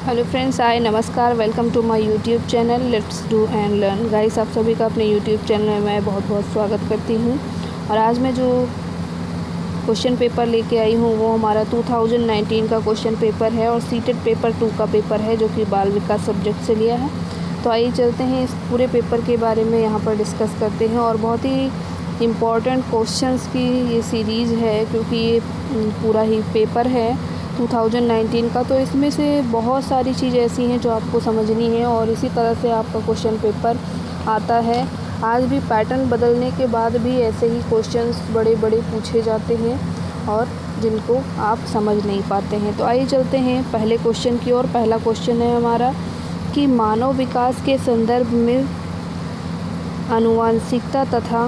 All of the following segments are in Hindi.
हेलो फ्रेंड्स, हाय, नमस्कार, welcome to my YouTube channel let's do and learn. Guys, आप सभी का अपने यूट्यूब चैनल में मैं बहुत बहुत स्वागत करती हूं। और आज मैं जो क्वेश्चन पेपर लेके आई हूं वो हमारा 2019 का क्वेश्चन पेपर है और सीटेट पेपर 2 का पेपर है जो कि बाल विकास सब्जेक्ट से लिया है। तो आइए चलते हैं, इस पूरे पेपर के बारे में यहाँ पर डिस्कस करते हैं। और बहुत ही इम्पॉर्टेंट क्वेश्चंस की ये सीरीज़ है क्योंकि ये पूरा ही पेपर है 2019 का। तो इसमें से बहुत सारी चीज़ ऐसी हैं जो आपको समझनी है और इसी तरह से आपका क्वेश्चन पेपर आता है। आज भी पैटर्न बदलने के बाद भी ऐसे ही क्वेश्चंस बड़े बड़े पूछे जाते हैं और जिनको आप समझ नहीं पाते हैं। तो आइए चलते हैं पहले क्वेश्चन की ओर। पहला क्वेश्चन है हमारा कि मानव विकास के संदर्भ में आनुवंशिकता तथा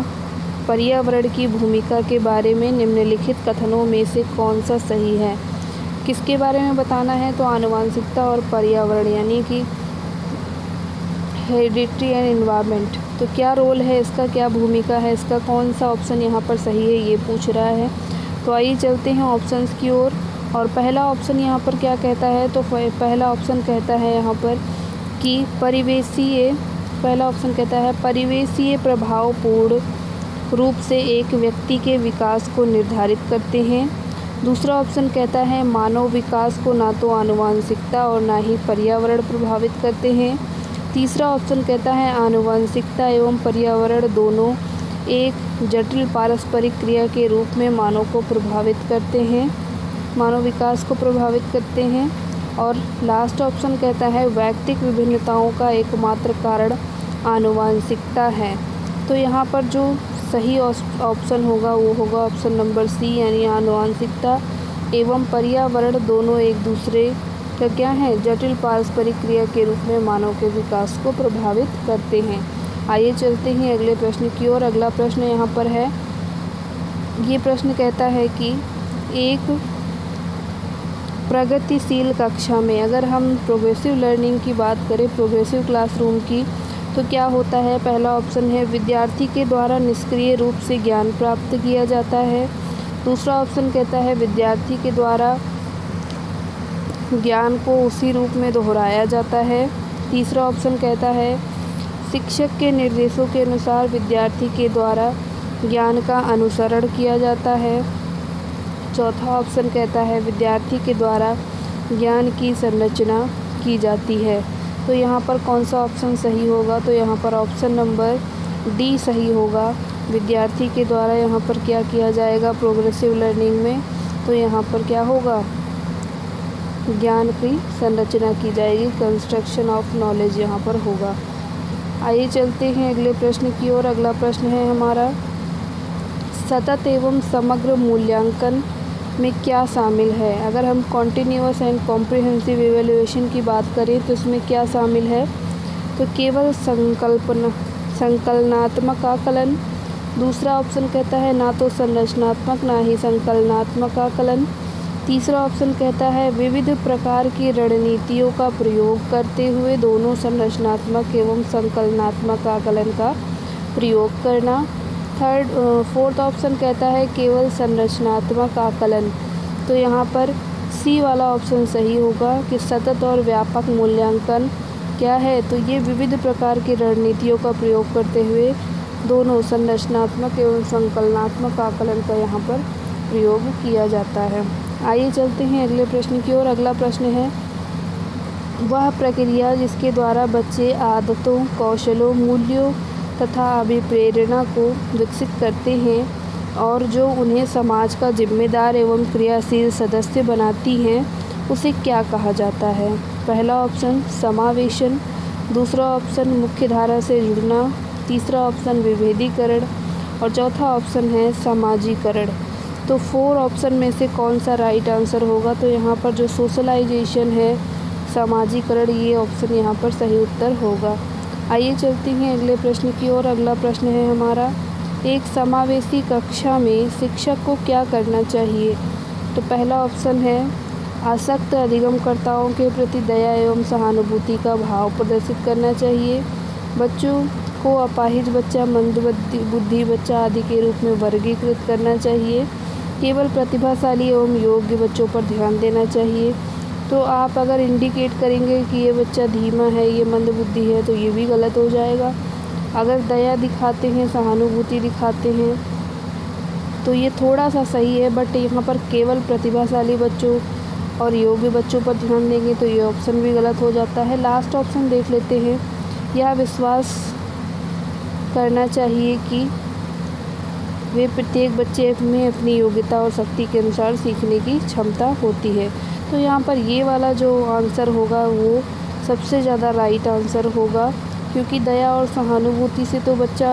पर्यावरण की भूमिका के बारे में निम्नलिखित कथनों में से कौन सा सही है। किसके बारे में बताना है? तो आनुवंशिकता और पर्यावरण यानी कि हेरिडिटी एंड एनवायरनमेंट। तो क्या रोल है इसका, क्या भूमिका है इसका, कौन सा ऑप्शन यहाँ पर सही है, ये पूछ रहा है। तो आइए चलते हैं ऑप्शंस की ओर। और पहला ऑप्शन यहाँ पर क्या कहता है? तो पहला ऑप्शन कहता है यहाँ पर कि पहला ऑप्शन कहता है परिवेशीय प्रभावपूर्ण रूप से एक व्यक्ति के विकास को निर्धारित करते हैं। दूसरा ऑप्शन कहता है मानव विकास को ना तो आनुवंशिकता और ना ही पर्यावरण प्रभावित करते हैं। तीसरा ऑप्शन कहता है आनुवंशिकता एवं पर्यावरण दोनों एक जटिल पारस्परिक क्रिया के रूप में मानव विकास को प्रभावित करते हैं। और लास्ट ऑप्शन कहता है वैयक्तिक विभिन्नताओं का एकमात्र कारण आनुवंशिकता है। तो यहाँ पर जो सही ऑप्शन होगा वो होगा ऑप्शन नंबर सी, यानी आनुवंशिकता एवं पर्यावरण दोनों एक दूसरे का क्या है, जटिल पारस्परिक क्रिया के रूप में मानव के विकास को प्रभावित करते हैं। आइए चलते हैं अगले प्रश्न की ओर। अगला प्रश्न यहाँ पर है, ये प्रश्न कहता है कि एक प्रगतिशील कक्षा में, अगर हम प्रोग्रेसिव लर्निंग की बात करें, प्रोग्रेसिव क्लासरूम की, तो क्या होता है? पहला ऑप्शन है विद्यार्थी के द्वारा निष्क्रिय रूप से ज्ञान प्राप्त किया जाता है। दूसरा ऑप्शन कहता है विद्यार्थी के द्वारा ज्ञान को उसी रूप में दोहराया जाता है। तीसरा ऑप्शन कहता है शिक्षक के निर्देशों के अनुसार विद्यार्थी के द्वारा ज्ञान का अनुसरण किया जाता है। चौथा ऑप्शन कहता है विद्यार्थी के द्वारा ज्ञान की संरचना की जाती है। तो यहाँ पर कौन सा ऑप्शन सही होगा? तो यहाँ पर ऑप्शन नंबर डी सही होगा। विद्यार्थी के द्वारा यहाँ पर क्या किया जाएगा प्रोग्रेसिव लर्निंग में? तो यहाँ पर क्या होगा, ज्ञान की संरचना की जाएगी, कंस्ट्रक्शन ऑफ नॉलेज यहाँ पर होगा। आइए चलते हैं अगले प्रश्न की ओर। अगला प्रश्न है हमारा सतत एवं समग्र मूल्यांकन में क्या शामिल है। अगर हम कॉन्टिन्यूअस एंड कॉम्प्रिहेंसिव इवैल्यूएशन की बात करें तो इसमें क्या शामिल है? तो केवल संकलनात्मक आकलन। दूसरा ऑप्शन कहता है ना तो संरचनात्मक ना ही संकलनात्मक आकलन। तीसरा ऑप्शन कहता है विविध प्रकार की रणनीतियों का प्रयोग करते हुए दोनों संरचनात्मक एवं संकलनात्मक आकलन का प्रयोग करना। फोर्थ ऑप्शन कहता है केवल संरचनात्मक आकलन। तो यहाँ पर सी वाला ऑप्शन सही होगा कि सतत और व्यापक मूल्यांकन क्या है? तो ये विविध प्रकार की रणनीतियों का प्रयोग करते हुए दोनों संरचनात्मक एवं संकलनात्मक आकलन का यहाँ पर प्रयोग किया जाता है। आइए चलते हैं अगले प्रश्न की ओर। अगला प्रश्न है वह प्रक्रिया जिसके द्वारा बच्चे आदतों, कौशलों, मूल्यों तथा अभिप्रेरणा को विकसित करते हैं और जो उन्हें समाज का जिम्मेदार एवं क्रियाशील सदस्य बनाती हैं, उसे क्या कहा जाता है? पहला ऑप्शन समावेशन। दूसरा ऑप्शन मुख्यधारा से जुड़ना। तीसरा ऑप्शन विभेदीकरण और चौथा ऑप्शन है सामाजिकरण। तो 4 ऑप्शन में से कौन सा राइट आंसर होगा? तो यहाँ पर जो सोशलाइजेशन है, सामाजिकरण, ये ऑप्शन यहाँ पर सही उत्तर होगा। आइए चलते हैं अगले प्रश्न की ओर। अगला प्रश्न है हमारा एक समावेशी कक्षा में शिक्षक को क्या करना चाहिए? तो पहला ऑप्शन है आसक्त अधिगमकर्ताओं के प्रति दया एवं सहानुभूति का भाव प्रदर्शित करना चाहिए। बच्चों को अपाहिज बच्चा, मंदबुद्धि बच्चा आदि के रूप में वर्गीकृत करना चाहिए। केवल प्रतिभाशाली एवं योग्य बच्चों पर ध्यान देना चाहिए। तो आप अगर इंडिकेट करेंगे कि ये बच्चा धीमा है, ये मंदबुद्धि है, तो ये भी गलत हो जाएगा। अगर दया दिखाते हैं, सहानुभूति दिखाते हैं, तो ये थोड़ा सा सही है, बट यहाँ पर केवल प्रतिभाशाली बच्चों और योग्य बच्चों पर ध्यान देंगे तो ये ऑप्शन भी गलत हो जाता है। लास्ट ऑप्शन देख लेते हैं। यह विश्वास करना चाहिए कि वे प्रत्येक बच्चे में अपनी योग्यता और शक्ति के अनुसार सीखने की क्षमता होती है। तो यहाँ पर ये वाला जो आंसर होगा वो सबसे ज़्यादा राइट आंसर होगा, क्योंकि दया और सहानुभूति से तो बच्चा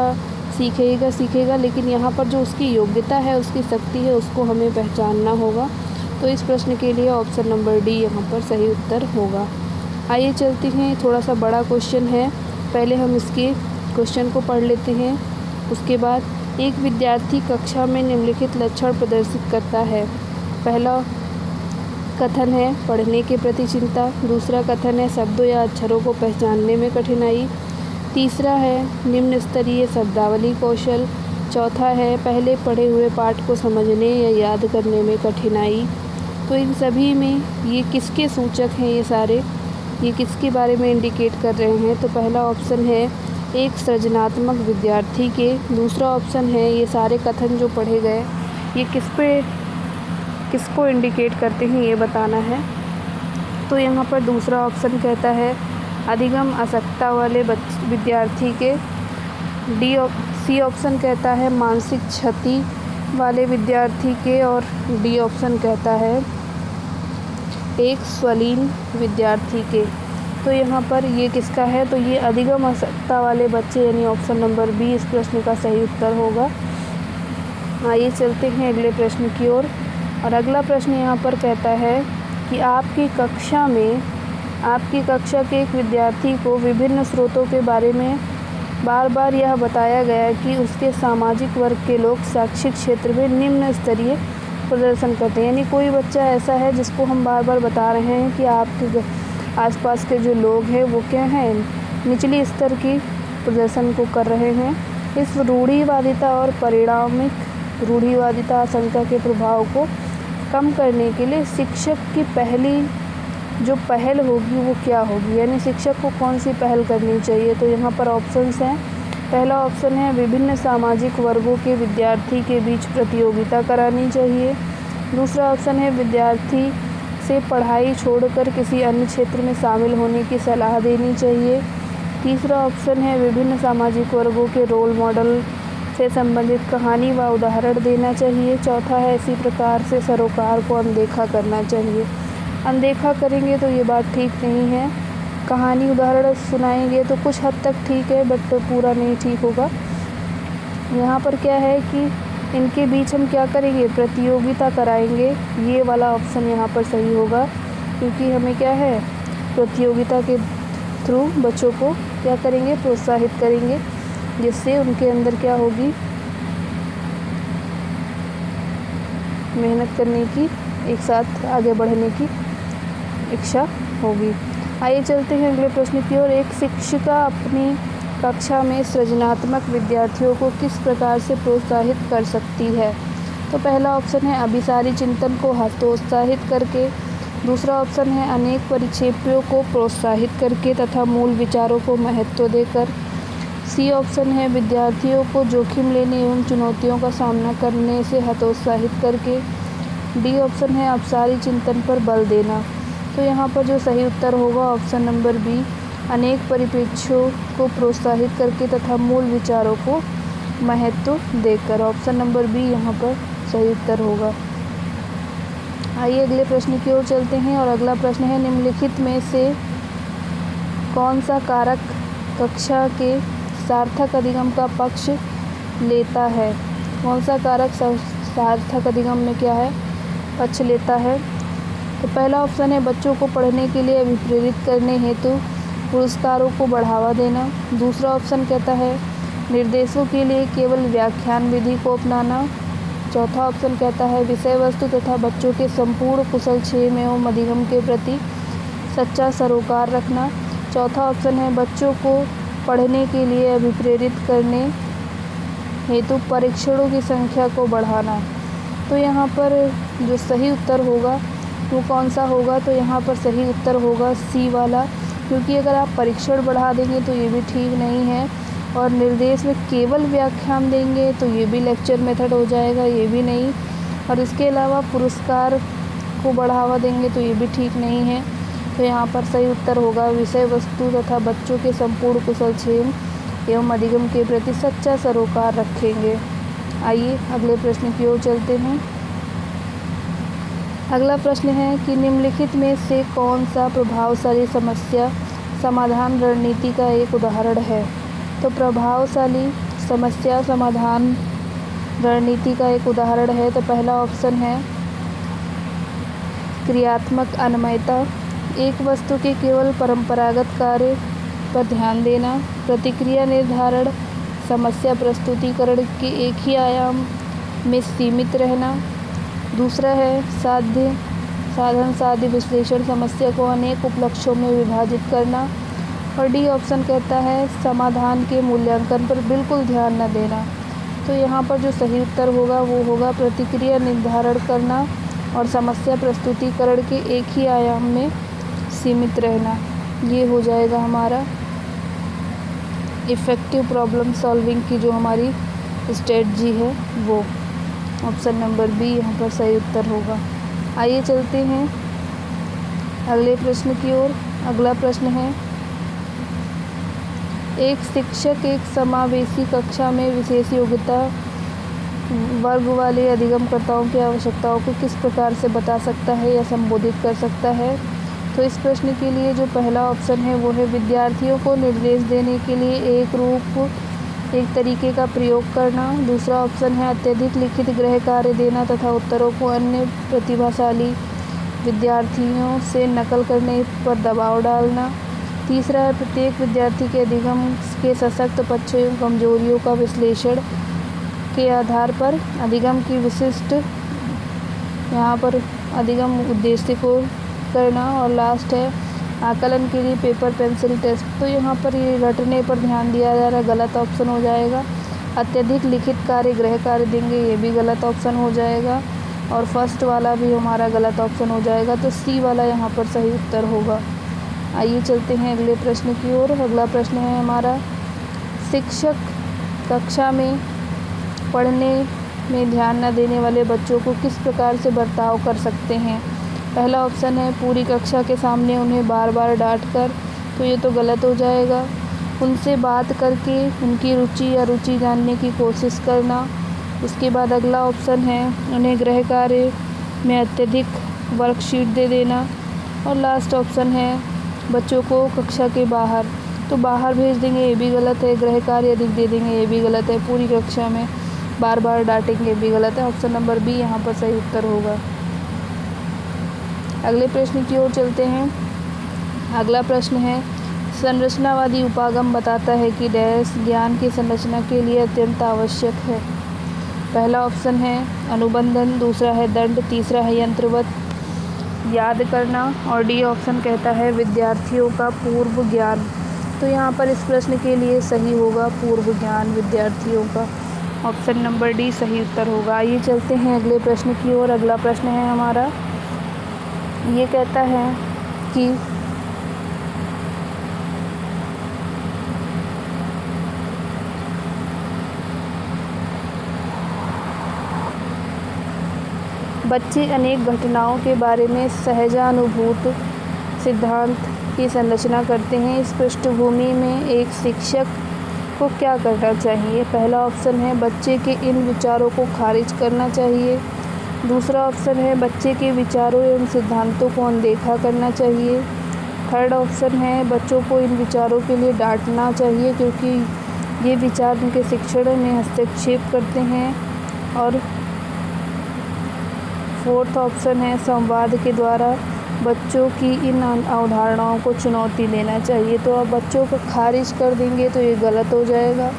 सीखेगा, लेकिन यहाँ पर जो उसकी योग्यता है, उसकी शक्ति है, उसको हमें पहचानना होगा। तो इस प्रश्न के लिए ऑप्शन नंबर डी यहाँ पर सही उत्तर होगा। आइए चलते हैं, थोड़ा सा बड़ा क्वेश्चन है, पहले हम इसके क्वेश्चन को पढ़ लेते हैं। उसके बाद एक विद्यार्थी कक्षा में निम्नलिखित लक्षण प्रदर्शित करता है। पहला कथन है पढ़ने के प्रति चिंता, दूसरा कथन है शब्दों या अक्षरों को पहचानने में कठिनाई, तीसरा है निम्न स्तरीय शब्दावली कौशल, चौथा है पहले पढ़े हुए पाठ को समझने या याद करने में कठिनाई। तो इन सभी में ये किसके सूचक हैं, ये सारे ये किसके बारे में इंडिकेट कर रहे हैं? तो पहला ऑप्शन है एक सृजनात्मक विद्यार्थी के, दूसरा ऑप्शन है ये सारे कथन जो पढ़े गए ये किसको इंडिकेट करते हैं ये बताना है। तो यहाँ पर दूसरा ऑप्शन कहता है अधिगम आसक्ता वाले विद्यार्थी के, सी ऑप्शन कहता है मानसिक क्षति वाले विद्यार्थी के, और डी ऑप्शन कहता है एक स्वलीन विद्यार्थी के। तो यहाँ पर ये किसका है? तो ये अधिगम आसक्ता वाले बच्चे, यानी ऑप्शन नंबर बी इस प्रश्न का सही उत्तर होगा। आइए चलते हैं अगले प्रश्न की ओर। और अगला प्रश्न यहाँ पर कहता है कि आपकी कक्षा के एक विद्यार्थी को विभिन्न स्रोतों के बारे में बार बार यह बताया गया कि उसके सामाजिक वर्ग के लोग शैक्षिक क्षेत्र में निम्न स्तरीय प्रदर्शन करते हैं। यानी कोई बच्चा ऐसा है जिसको हम बार बार बता रहे हैं कि आपके आसपास के जो लोग हैं वो क्या हैं, निचली स्तर की प्रदर्शन को कर रहे हैं। इस रूढ़िवादिता और परिणामिक रूढ़िवादिता आशंका के प्रभाव को कम करने के लिए शिक्षक की पहली जो पहल होगी वो क्या होगी, यानी शिक्षक को कौन सी पहल करनी चाहिए? तो यहाँ पर ऑप्शंस हैं। पहला ऑप्शन है विभिन्न सामाजिक वर्गों के विद्यार्थी के बीच प्रतियोगिता करानी चाहिए। दूसरा ऑप्शन है विद्यार्थी से पढ़ाई छोड़कर किसी अन्य क्षेत्र में शामिल होने की सलाह देनी चाहिए। तीसरा ऑप्शन है विभिन्न सामाजिक वर्गों के रोल मॉडल से संबंधित कहानी व उदाहरण देना चाहिए। चौथा है इसी प्रकार से सरोकार को अनदेखा करना चाहिए। अनदेखा करेंगे तो ये बात ठीक नहीं है, कहानी उदाहरण सुनाएंगे तो कुछ हद तक ठीक है, बट पूरा नहीं ठीक होगा। यहाँ पर क्या है कि इनके बीच हम क्या करेंगे, प्रतियोगिता कराएंगे। ये वाला ऑप्शन यहाँ पर सही होगा, क्योंकि हमें क्या है प्रतियोगिता के थ्रू बच्चों को क्या करेंगे, प्रोत्साहित करेंगे, जिससे उनके अंदर क्या होगी, मेहनत करने की, एक साथ आगे बढ़ने की इच्छा होगी। आइए चलते हैं अगले प्रश्न की ओर। एक शिक्षिका अपनी कक्षा में सृजनात्मक विद्यार्थियों को किस प्रकार से प्रोत्साहित कर सकती है? तो पहला ऑप्शन है अभिसारी चिंतन को हतोत्साहित करके, दूसरा ऑप्शन है अनेक परिक्षेपों को प्रोत्साहित करके तथा मूल विचारों को महत्व देकर, सी ऑप्शन है विद्यार्थियों को जोखिम लेने एवं चुनौतियों का सामना करने से हतोत्साहित करके, डी ऑप्शन है अपसारी चिंतन पर बल देना। तो यहाँ पर जो सही उत्तर होगा ऑप्शन नंबर बी, अनेक परिप्रेक्ष्यों को प्रोत्साहित करके तथा मूल विचारों को महत्व देकर। ऑप्शन नंबर बी यहाँ पर सही उत्तर होगा। आइए अगले प्रश्न की ओर चलते हैं। और अगला प्रश्न है निम्नलिखित में से कौन सा कारक कक्षा के सार्थक अधिगम का पक्ष लेता है? कौन सा कारक सार्थक अधिगम में क्या है, पक्ष लेता है? तो पहला ऑप्शन है बच्चों को पढ़ने के लिए अभिप्रेरित करने हेतु पुरस्कारों को बढ़ावा देना। दूसरा ऑप्शन कहता है निर्देशों के लिए केवल व्याख्यान विधि को अपनाना। चौथा ऑप्शन कहता है विषय वस्तु तथा बच्चों के संपूर्ण कुशलक्षेम एवं अधिगम के प्रति सच्चा सरोकार रखना। चौथा ऑप्शन है बच्चों को पढ़ने के लिए अभिप्रेरित करने हेतु परीक्षणों की संख्या को बढ़ाना। तो यहाँ पर जो सही उत्तर होगा वो कौन सा होगा? तो यहाँ पर सही उत्तर होगा सी वाला, क्योंकि अगर आप परीक्षण बढ़ा देंगे तो ये भी ठीक नहीं है, और निर्देश में केवल व्याख्यान देंगे तो ये भी लेक्चर मेथड हो जाएगा, ये भी नहीं, और इसके अलावा पुरस्कार को बढ़ावा देंगे तो ये भी ठीक नहीं है। तो यहाँ पर सही उत्तर होगा विषय वस्तु तथा बच्चों के संपूर्ण कुशलक्षेम एवं अधिगम के प्रति सच्चा सरोकार रखेंगे। आइए अगले प्रश्न की ओर चलते हैं। अगला प्रश्न है कि निम्नलिखित में से कौन सा प्रभावशाली समस्या समाधान रणनीति का एक उदाहरण है? तो प्रभावशाली समस्या समाधान रणनीति का एक उदाहरण है, तो पहला ऑप्शन है क्रियात्मक अनमयता, एक वस्तु के केवल परंपरागत कार्य पर ध्यान देना, प्रतिक्रिया निर्धारण, समस्या प्रस्तुतिकरण के एक ही आयाम में सीमित रहना। दूसरा है साधन साध्य विश्लेषण, समस्या को अनेक उपलक्ष्यों में विभाजित करना। और डी ऑप्शन कहता है समाधान के मूल्यांकन पर बिल्कुल ध्यान न देना। तो यहाँ पर जो सही उत्तर होगा वो होगा प्रतिक्रिया निर्धारण करना और समस्या प्रस्तुतिकरण के एक ही आयाम में सीमित रहना। ये हो जाएगा हमारा इफ़ेक्टिव प्रॉब्लम सॉल्विंग की जो हमारी स्ट्रेटजी है वो। ऑप्शन नंबर बी यहाँ पर सही उत्तर होगा। आइए चलते हैं अगले प्रश्न की ओर। अगला प्रश्न है एक शिक्षक एक समावेशी कक्षा में विशेष योग्यता वर्ग वाले अधिगमकर्ताओं की आवश्यकताओं को किस प्रकार से बता सकता है या संबोधित कर सकता है? तो इस प्रश्न के लिए जो पहला ऑप्शन है वो है विद्यार्थियों को निर्देश देने के लिए एक तरीके का प्रयोग करना। दूसरा ऑप्शन है अत्यधिक लिखित गृह कार्य देना तथा उत्तरों को अन्य प्रतिभाशाली विद्यार्थियों से नकल करने पर दबाव डालना। तीसरा है प्रत्येक विद्यार्थी के अधिगम के सशक्त पक्षों एवं कमजोरियों का विश्लेषण के आधार पर अधिगम की विशिष्ट यहाँ पर अधिगम उद्देश्य को करना। और लास्ट है आकलन के लिए पेपर पेंसिल टेस्ट। तो यहाँ पर ये रटने पर ध्यान दिया जा रहा है, गलत ऑप्शन हो जाएगा। अत्यधिक लिखित कार्य गृह कार्य देंगे, ये भी गलत ऑप्शन हो जाएगा। और फर्स्ट वाला भी हमारा गलत ऑप्शन हो जाएगा, तो सी वाला यहाँ पर सही उत्तर होगा। आइए चलते हैं अगले प्रश्न की ओर। अगला प्रश्न है हमारा शिक्षक कक्षा में पढ़ने में ध्यान न देने वाले बच्चों को किस प्रकार से बर्ताव कर सकते हैं? पहला ऑप्शन है पूरी कक्षा के सामने उन्हें बार बार डांटकर, तो ये तो गलत हो जाएगा। उनसे बात करके उनकी रुचि या रुचि जानने की कोशिश करना। उसके बाद अगला ऑप्शन है उन्हें गृह कार्य में अत्यधिक वर्कशीट दे देना। और लास्ट ऑप्शन है बच्चों को कक्षा के बाहर, तो बाहर भेज देंगे, ये भी गलत है। गृह कार्य अधिक दे देंगे, ये भी गलत है। पूरी कक्षा में बार बार डांटेंगे, ये भी गलत है। ऑप्शन नंबर बी यहाँ पर सही उत्तर होगा। अगले प्रश्न की ओर चलते हैं। अगला प्रश्न है संरचनावादी उपागम बताता है कि डैश ज्ञान की संरचना के लिए अत्यंत आवश्यक है। पहला ऑप्शन है अनुबंधन, दूसरा है दंड, तीसरा है यंत्रवत याद करना, और डी ऑप्शन कहता है विद्यार्थियों का पूर्व ज्ञान। तो यहाँ पर इस प्रश्न के लिए सही होगा पूर्व ज्ञान विद्यार्थियों का। ऑप्शन नंबर डी सही उत्तर होगा। आइए चलते हैं अगले प्रश्न की ओर। अगला प्रश्न है हमारा, ये कहता है कि बच्चे अनेक घटनाओं के बारे में सहजानुभूत सिद्धांत की संरचना करते हैं। इस पृष्ठभूमि में एक शिक्षक को क्या करना चाहिए? पहला ऑप्शन है बच्चे के इन विचारों को खारिज करना चाहिए। दूसरा ऑप्शन है बच्चे के विचारों एवं सिद्धांतों को अनदेखा करना चाहिए। थर्ड ऑप्शन है बच्चों को इन विचारों के लिए डांटना चाहिए क्योंकि ये विचार उनके शिक्षण में हस्तक्षेप करते हैं। और फोर्थ ऑप्शन है संवाद के द्वारा बच्चों की इन अवधारणाओं को चुनौती देना चाहिए। तो अब बच्चों को खारिज कर देंगे तो ये गलत हो जाएगा।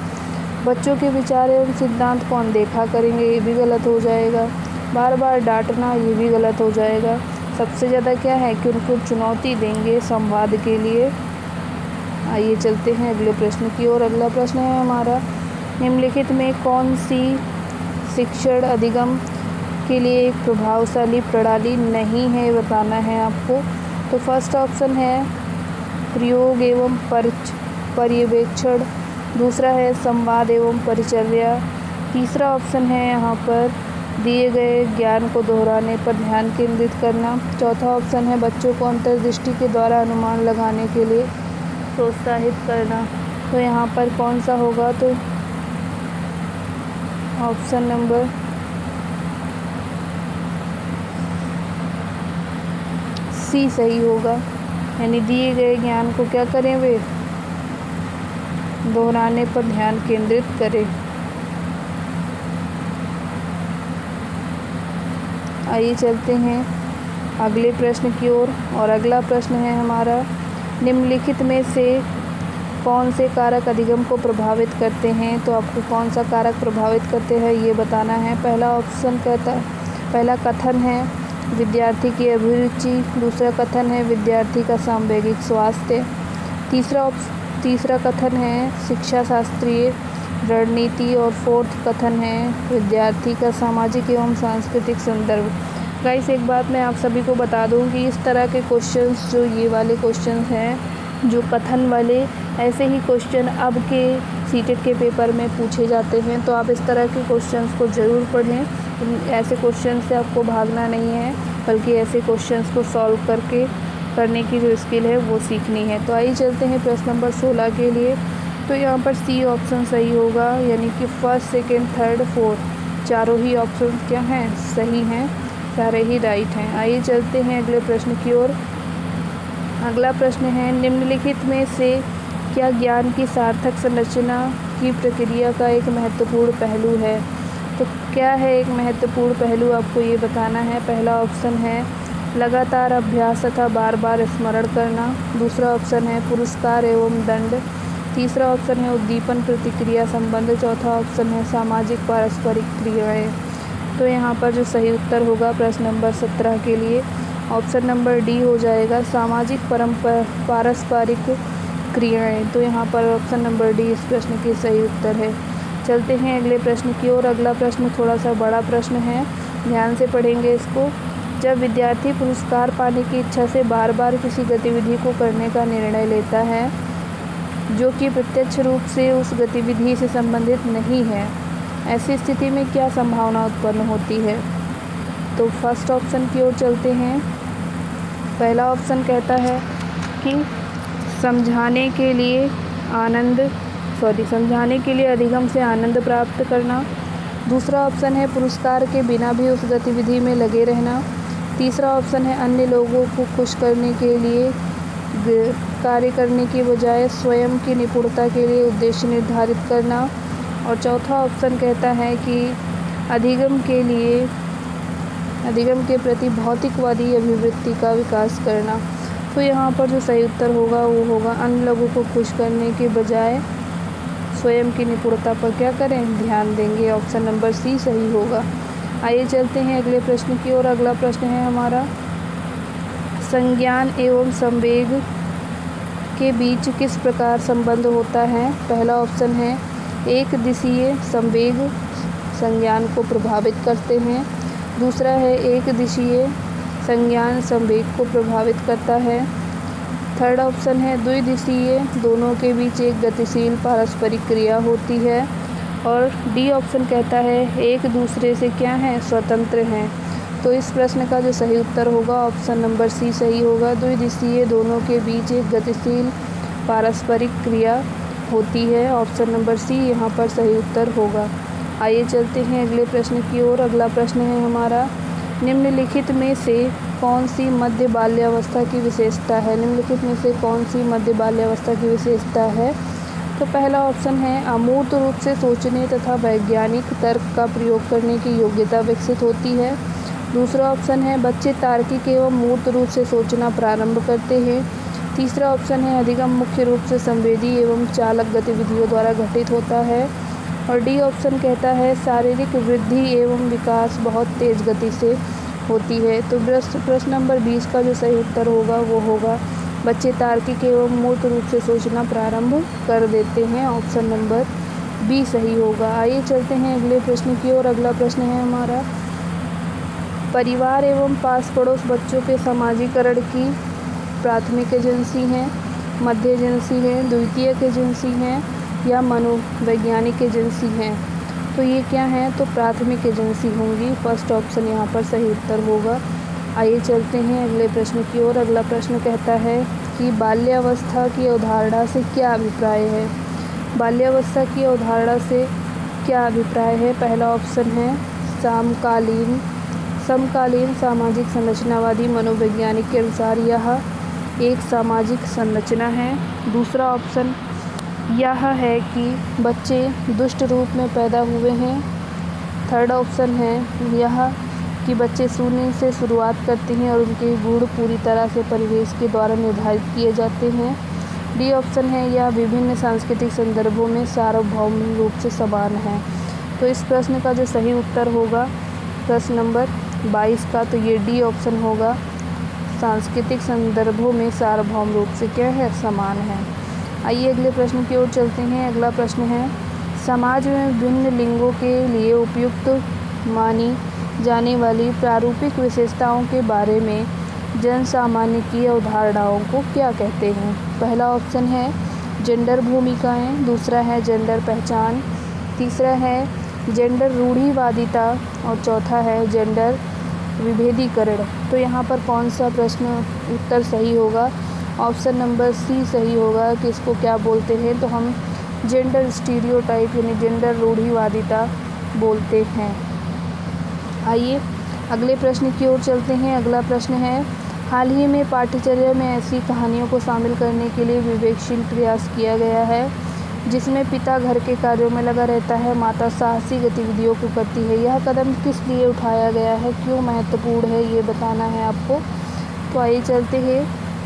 बच्चों के विचार एवं सिद्धांत को अनदेखा करेंगे, ये भी गलत हो जाएगा। बार बार डांटना, ये भी गलत हो जाएगा। सबसे ज़्यादा क्या है कि उनको चुनौती देंगे संवाद के लिए। आइए चलते हैं अगले प्रश्न की ओर। अगला प्रश्न है हमारा निम्नलिखित में कौन सी शिक्षण अधिगम के लिए एक प्रभावशाली प्रणाली नहीं है, बताना है आपको। तो फर्स्ट ऑप्शन है प्रयोग एवं पर्यवेक्षण, दूसरा है संवाद एवं परिचर्या, तीसरा ऑप्शन है यहाँ पर दिए गए ज्ञान को दोहराने पर ध्यान केंद्रित करना, चौथा ऑप्शन है बच्चों को अंतर्दृष्टि के द्वारा अनुमान लगाने के लिए प्रोत्साहित करना। तो यहाँ पर कौन सा होगा, तो ऑप्शन नंबर सी सही होगा, यानी दिए गए ज्ञान को क्या करें, वे दोहराने पर ध्यान केंद्रित करें। आइए चलते हैं अगले प्रश्न की ओर, और अगला प्रश्न है हमारा निम्नलिखित में से कौन से कारक अधिगम को प्रभावित करते हैं। तो आपको कौन सा कारक प्रभावित करते हैं ये बताना है। पहला कथन है विद्यार्थी की अभिरुचि, दूसरा कथन है विद्यार्थी का सांवेगिक स्वास्थ्य, तीसरा कथन है शिक्षा शास्त्रीय रणनीति, और फोर्थ कथन है विद्यार्थी का सामाजिक एवं सांस्कृतिक संदर्भ। गाइस एक बात मैं आप सभी को बता दूं कि इस तरह के क्वेश्चंस, जो ये वाले क्वेश्चंस हैं, जो कथन वाले, ऐसे ही क्वेश्चन अब के सीटेट के पेपर में पूछे जाते हैं। तो आप इस तरह के क्वेश्चंस को ज़रूर पढ़ें। ऐसे क्वेश्चन से आपको भागना नहीं है, बल्कि ऐसे क्वेश्चंस को सॉल्व करने की जो स्किल है वो सीखनी है। तो आइए चलते हैं प्रश्न नंबर 16 के लिए। तो यहाँ पर सी ऑप्शन सही होगा, यानी कि फर्स्ट, सेकेंड, थर्ड, फोर्थ चारों ही ऑप्शन क्या हैं, सही हैं, सारे ही राइट हैं। आइए चलते हैं अगले प्रश्न की ओर। अगला प्रश्न है निम्नलिखित में से क्या ज्ञान की सार्थक संरचना की प्रक्रिया का एक महत्वपूर्ण पहलू है। तो क्या है एक महत्वपूर्ण पहलू, आपको ये बताना है। पहला ऑप्शन है लगातार अभ्यास तथा बार बार स्मरण करना, दूसरा ऑप्शन है पुरस्कार एवं दंड, तीसरा ऑप्शन है उद्दीपन प्रतिक्रिया संबंध, चौथा ऑप्शन है सामाजिक पारस्परिक क्रियाएं। तो यहाँ पर जो सही उत्तर होगा प्रश्न नंबर 17 के लिए ऑप्शन नंबर डी हो जाएगा, सामाजिक पारस्परिक क्रियाएं। तो यहाँ पर ऑप्शन नंबर डी इस प्रश्न की सही उत्तर है। चलते हैं अगले प्रश्न की ओर। अगला प्रश्न थोड़ा सा बड़ा प्रश्न है, ध्यान से पढ़ेंगे इसको। जब विद्यार्थी पुरस्कार पाने की इच्छा से बार बार किसी गतिविधि को करने का निर्णय लेता है जो कि प्रत्यक्ष रूप से उस गतिविधि से संबंधित नहीं है, ऐसी स्थिति में क्या संभावना उत्पन्न होती है। तो फर्स्ट ऑप्शन की ओर चलते हैं। पहला ऑप्शन कहता है कि समझाने के लिए अधिगम से आनंद प्राप्त करना, दूसरा ऑप्शन है पुरस्कार के बिना भी उस गतिविधि में लगे रहना, तीसरा ऑप्शन है अन्य लोगों को खुश करने के लिए कार्य करने की बजाय स्वयं की निपुणता के लिए उद्देश्य निर्धारित करना, और चौथा ऑप्शन कहता है कि अधिगम के प्रति भौतिकवादी अभिवृत्ति का विकास करना। तो यहाँ पर जो सही उत्तर होगा वो होगा अन्य लोगों को खुश करने के बजाय स्वयं की निपुणता पर क्या करें, ध्यान देंगे। ऑप्शन नंबर सी सही होगा। आइए चलते हैं अगले प्रश्न की ओर। अगला प्रश्न है हमारा संज्ञान एवं संवेग के बीच किस प्रकार संबंध होता है। पहला ऑप्शन है एक दिशीय संवेग संज्ञान को प्रभावित करते हैं, दूसरा है एक दिशीय संज्ञान संवेग को प्रभावित करता है, थर्ड ऑप्शन है द्विदिशीय, दोनों के बीच एक गतिशील पारस्परिक क्रिया होती है, और डी ऑप्शन कहता है एक दूसरे से क्या है, स्वतंत्र हैं। तो इस प्रश्न का जो सही उत्तर होगा ऑप्शन नंबर सी सही होगा, द्विदिशीय, दोनों के बीच एक गतिशील पारस्परिक क्रिया होती है। ऑप्शन नंबर सी यहाँ पर सही उत्तर होगा। आइए चलते हैं अगले प्रश्न की ओर। अगला प्रश्न है हमारा निम्नलिखित में से कौन सी मध्य बाल्यावस्था की विशेषता है। निम्नलिखित में से कौन सी मध्य बाल्यावस्था की विशेषता है। तो पहला ऑप्शन है अमूर्त रूप से सोचने तथा वैज्ञानिक तर्क का प्रयोग करने की योग्यता विकसित होती है। दूसरा ऑप्शन है बच्चे तार्किक एवं मूर्त रूप से सोचना प्रारंभ करते हैं। तीसरा ऑप्शन है अधिगम मुख्य रूप से संवेदी एवं चालक गतिविधियों द्वारा घटित होता है, और डी ऑप्शन कहता है शारीरिक वृद्धि एवं विकास बहुत तेज़ गति से होती है। तो प्रश्न नंबर 20 का जो सही उत्तर होगा वो होगा बच्चे तार्किक एवं मूर्त रूप से सोचना प्रारंभ कर देते हैं। ऑप्शन नंबर बी सही होगा। आइए चलते हैं अगले प्रश्न की ओर। अगला प्रश्न है हमारा परिवार एवं पास पड़ोस बच्चों के समाजीकरण की प्राथमिक एजेंसी हैं, मध्य एजेंसी है, द्वितीयक एजेंसी हैं या मनोवैज्ञानिक एजेंसी हैं। तो ये क्या हैं? तो प्राथमिक एजेंसी होंगी। फर्स्ट ऑप्शन यहाँ पर सही उत्तर होगा। आइए चलते हैं अगले प्रश्न की ओर। अगला प्रश्न कहता है कि बाल्यावस्था की अवधारणा से क्या अभिप्राय है? बाल्यावस्था की अवधारणा से क्या अभिप्राय है? पहला ऑप्शन है समकालीन सामाजिक संरचनावादी मनोवैज्ञानिक के अनुसार यह एक सामाजिक संरचना है। दूसरा ऑप्शन यह है कि बच्चे दुष्ट रूप में पैदा हुए हैं। थर्ड ऑप्शन है यह कि बच्चे शून्य से शुरुआत करते हैं और उनके गुण पूरी तरह से परिवेश के द्वारा निर्धारित किए जाते हैं। डी ऑप्शन है यह विभिन्न सांस्कृतिक संदर्भों में सार्वभौम रूप से समान है। तो इस प्रश्न का जो सही उत्तर होगा प्रश्न नंबर 22 का, तो ये डी ऑप्शन होगा, सांस्कृतिक संदर्भों में सार्वभौम रूप से क्या है? समान है। आइए अगले प्रश्न की ओर चलते हैं। अगला प्रश्न है समाज में विभिन्न लिंगों के लिए उपयुक्त मानी जाने वाली प्रारूपिक विशेषताओं के बारे में जन सामान्य की अवधारणाओं को क्या कहते हैं? पहला ऑप्शन है जेंडर भूमिकाएं, दूसरा है जेंडर पहचान, तीसरा है जेंडर रूढ़िवादिता और चौथा है जेंडर विभेदीकरण। तो यहाँ पर कौन सा प्रश्न उत्तर सही होगा? ऑप्शन नंबर सी सही होगा कि इसको क्या बोलते हैं? तो हम जेंडर स्टीरियोटाइप यानी जेंडर रूढ़िवादिता बोलते हैं। आइए अगले प्रश्न की ओर चलते हैं। अगला प्रश्न है हाल ही में पाठ्यचर्या में ऐसी कहानियों को शामिल करने के लिए विवेकशील प्रयास किया गया है जिसमें पिता घर के कार्यों में लगा रहता है, माता साहसी गतिविधियों को करती है। यह कदम किस लिए उठाया गया है, क्यों महत्वपूर्ण है, ये बताना है आपको। तो आइए चलते हैं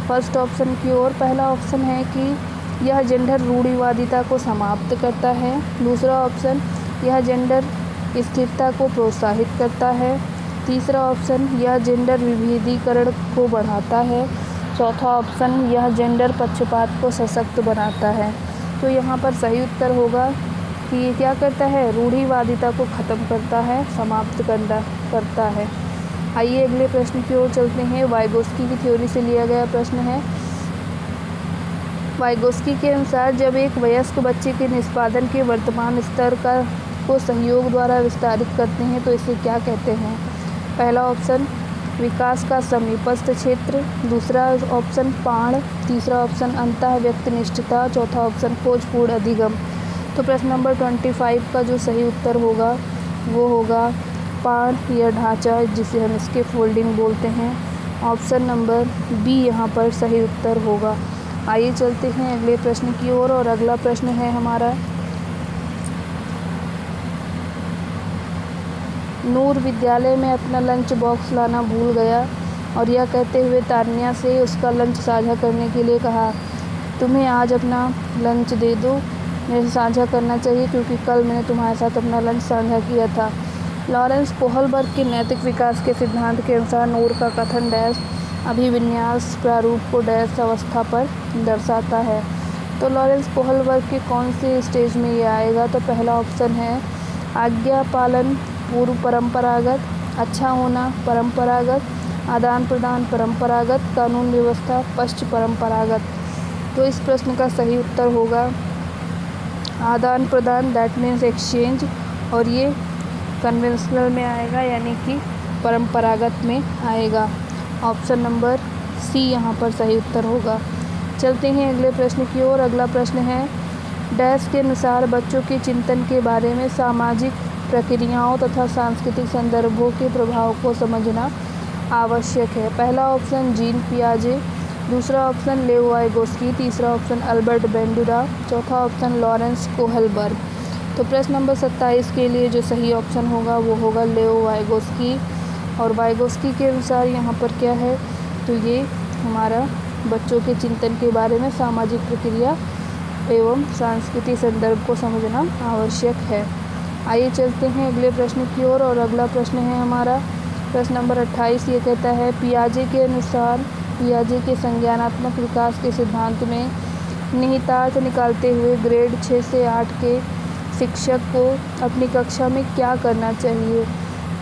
फर्स्ट ऑप्शन की ओर। पहला ऑप्शन है कि यह जेंडर रूढ़िवादिता को समाप्त करता है। दूसरा ऑप्शन यह जेंडर स्थिरता को प्रोत्साहित करता है। तीसरा ऑप्शन यह जेंडर विभेदीकरण को बढ़ाता है। चौथा ऑप्शन यह जेंडर पक्षपात को सशक्त बनाता है। तो यहाँ पर सही उत्तर होगा कि ये क्या करता है? रूढ़िवादिता को ख़त्म करता है, समाप्त करता है। आइए अगले प्रश्न की ओर चलते हैं। वाइगोस्की की थ्योरी से लिया गया प्रश्न है। वाइगोस्की के अनुसार जब एक वयस्क बच्चे के निष्पादन के वर्तमान स्तर को सहयोग द्वारा विस्तारित करते हैं तो इसे क्या कहते हैं? पहला ऑप्शन विकास का समीपस्थ क्षेत्र, दूसरा ऑप्शन पाण, तीसरा ऑप्शन अंतः व्यक्तिनिष्ठता, चौथा ऑप्शन खोजपूर्ण अधिगम। तो प्रश्न नंबर 25 का जो सही उत्तर होगा वो होगा पाण या ढांचा, जिसे हम इसके फोल्डिंग बोलते हैं। ऑप्शन नंबर बी यहाँ पर सही उत्तर होगा। आइए चलते हैं अगले प्रश्न की ओर। और अगला प्रश्न है हमारा नूर विद्यालय में अपना लंच बॉक्स लाना भूल गया और यह कहते हुए तान्या से उसका लंच साझा करने के लिए कहा, तुम्हें आज अपना लंच दे दो, मेरे साझा करना चाहिए क्योंकि कल मैंने तुम्हारे साथ अपना लंच साझा किया था। लॉरेंस कोहलबर्ग के नैतिक विकास के सिद्धांत के अनुसार नूर का कथन डैश अभिविन्यास प्रारूप को डैश अवस्था पर दर्शाता है। तो लॉरेंस कोहलबर्ग के कौन से स्टेज में ये आएगा? तो पहला ऑप्शन है आज्ञा पालन पूर्व परंपरागत, अच्छा होना परंपरागत, आदान प्रदान परंपरागत, कानून व्यवस्था पश्च परंपरागत। तो इस प्रश्न का सही उत्तर होगा आदान प्रदान, दैट मीन्स एक्सचेंज, और ये कन्वेंशनल में आएगा यानी कि परंपरागत में आएगा। ऑप्शन नंबर सी यहाँ पर सही उत्तर होगा। चलते हैं अगले प्रश्न की ओर। अगला प्रश्न है डैश के अनुसार बच्चों के चिंतन के बारे में सामाजिक प्रक्रियाओं तथा सांस्कृतिक संदर्भों के प्रभाव को समझना आवश्यक है। पहला ऑप्शन जीन पियाजे, दूसरा ऑप्शन लेओ वाइगोस्की, तीसरा ऑप्शन अल्बर्ट बेंडुरा, चौथा ऑप्शन लॉरेंस कोहलबर्ग। तो प्रश्न नंबर 27 के लिए जो सही ऑप्शन होगा वो होगा लेओ वाइगोस्की। और वाइगोस्की के अनुसार यहाँ पर क्या है? तो ये हमारा बच्चों के चिंतन के बारे में सामाजिक प्रक्रिया एवं सांस्कृतिक संदर्भ को समझना आवश्यक है। आइए चलते हैं अगले प्रश्न की ओर। और अगला प्रश्न है हमारा प्रश्न नंबर 28। ये कहता है पियाजे के अनुसार पियाजे के संज्ञानात्मक विकास के सिद्धांत में निहितार्थ निकालते हुए ग्रेड 6 से 8 के शिक्षक को अपनी कक्षा में क्या करना चाहिए?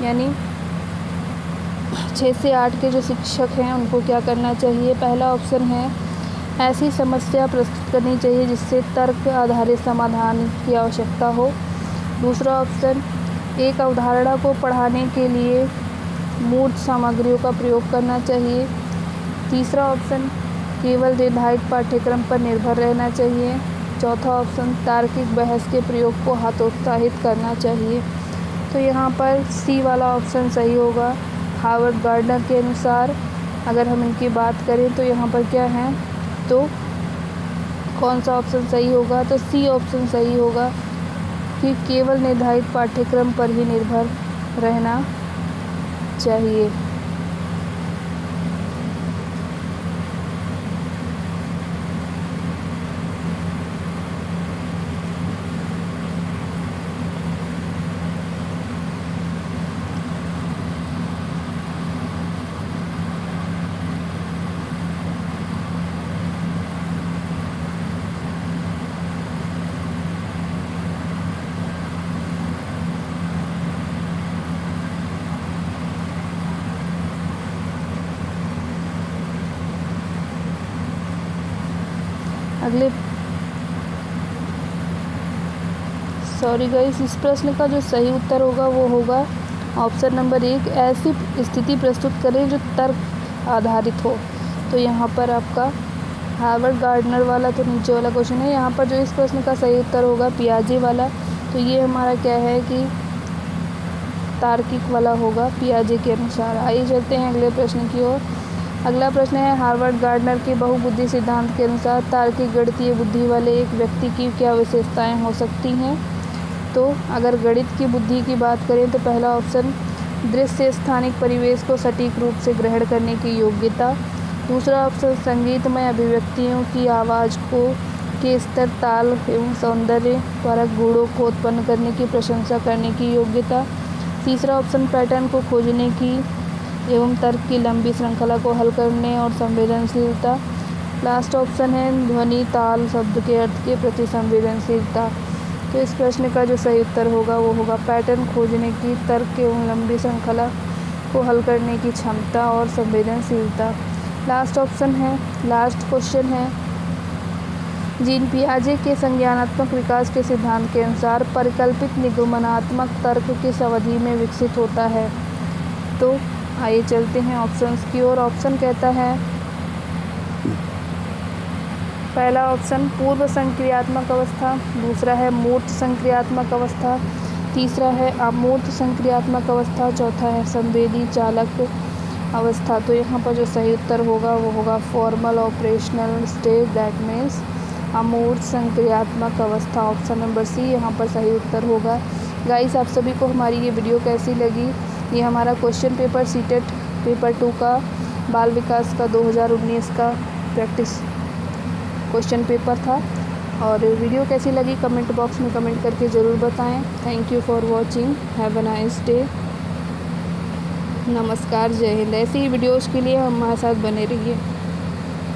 यानी 6 से 8 के जो शिक्षक हैं उनको क्या करना चाहिए? पहला ऑप्शन है ऐसी समस्या प्रस्तुत करनी चाहिए जिससे तर्क आधारित समाधान की आवश्यकता हो। दूसरा ऑप्शन एक अवधारणा को पढ़ाने के लिए मूर्त सामग्रियों का प्रयोग करना चाहिए। तीसरा ऑप्शन केवल निर्धारित पाठ्यक्रम पर निर्भर रहना चाहिए। चौथा ऑप्शन तार्किक बहस के प्रयोग को हतोत्साहित करना चाहिए। तो यहाँ पर सी वाला ऑप्शन सही होगा। हार्वर्ड गार्डनर के अनुसार अगर हम इनकी बात करें तो यहाँ पर क्या है, तो कौन सा ऑप्शन सही होगा? तो सी ऑप्शन सही होगा कि केवल निर्धारित पाठ्यक्रम पर ही निर्भर रहना चाहिए। अगले सॉरी गाइस, इस प्रश्न का जो सही उत्तर होगा वो होगा ऑप्शन नंबर 1। ऐसी स्थिति प्रस्तुत करें जो तर्क आधारित हो। तो यहाँ पर आपका हार्वर्ड गार्डनर वाला तो नीचे वाला क्वेश्चन है। यहाँ पर जो इस प्रश्न का सही उत्तर होगा पियाजे वाला। तो ये हमारा क्या है कि तार्किक वाला होगा पियाजे के अनुसार। आइए चलते हैं अगले प्रश्न की ओर। अगला प्रश्न है हार्वर्ड गार्डनर के बहुबुद्धि सिद्धांत के अनुसार तार्किक गणितीय बुद्धि वाले एक व्यक्ति की क्या विशेषताएं हो सकती हैं? तो अगर गणित की बुद्धि की बात करें तो पहला ऑप्शन दृश्य स्थानिक परिवेश को सटीक रूप से ग्रहण करने की योग्यता। दूसरा ऑप्शन संगीतमय अभिव्यक्तियों की आवाज़ के स्तर, ताल एवं सौंदर्य द्वारा गुणों को उत्पन्न करने की प्रशंसा करने की योग्यता। तीसरा ऑप्शन पैटर्न को खोजने की एवं तर्क की लंबी श्रृंखला को हल करने और संवेदनशीलता। लास्ट ऑप्शन है ध्वनि, ताल, शब्द के अर्थ के प्रति संवेदनशीलता। तो इस प्रश्न का जो सही उत्तर होगा वो होगा पैटर्न खोजने की, तर्क एवं लंबी श्रृंखला को हल करने की क्षमता और संवेदनशीलता। लास्ट ऑप्शन है, लास्ट क्वेश्चन है जीन पियाजे के संज्ञानात्मक विकास के सिद्धांत के अनुसार परिकल्पित निगमनात्मक तर्क किस अवधि में विकसित होता है? तो आइए चलते हैं ऑप्शंस की ओर। ऑप्शन कहता है पहला ऑप्शन पूर्व संक्रियात्मक अवस्था, दूसरा है मूर्त संक्रियात्मक अवस्था, तीसरा है अमूर्त संक्रियात्मक अवस्था, चौथा है संवेदी चालक अवस्था। तो यहाँ पर जो सही उत्तर होगा वो होगा formal operational stage, that means अमूर्त संक्रियात्मक अवस्था। ऑप्शन नंबर सी यहाँ पर सही उत्तर होगा। गाइस, आप सभी को हमारी ये वीडियो कैसी लगी? ये हमारा क्वेश्चन पेपर सीटेट पेपर 2 का बाल विकास का 2019 का प्रैक्टिस क्वेश्चन पेपर था। और वीडियो कैसी लगी कमेंट बॉक्स में कमेंट करके ज़रूर बताएं। Thank you for watching, have a nice day. नमस्कार, जय हिंद। ऐसी ही वीडियोज़ के लिए हमारे साथ बने रहिए।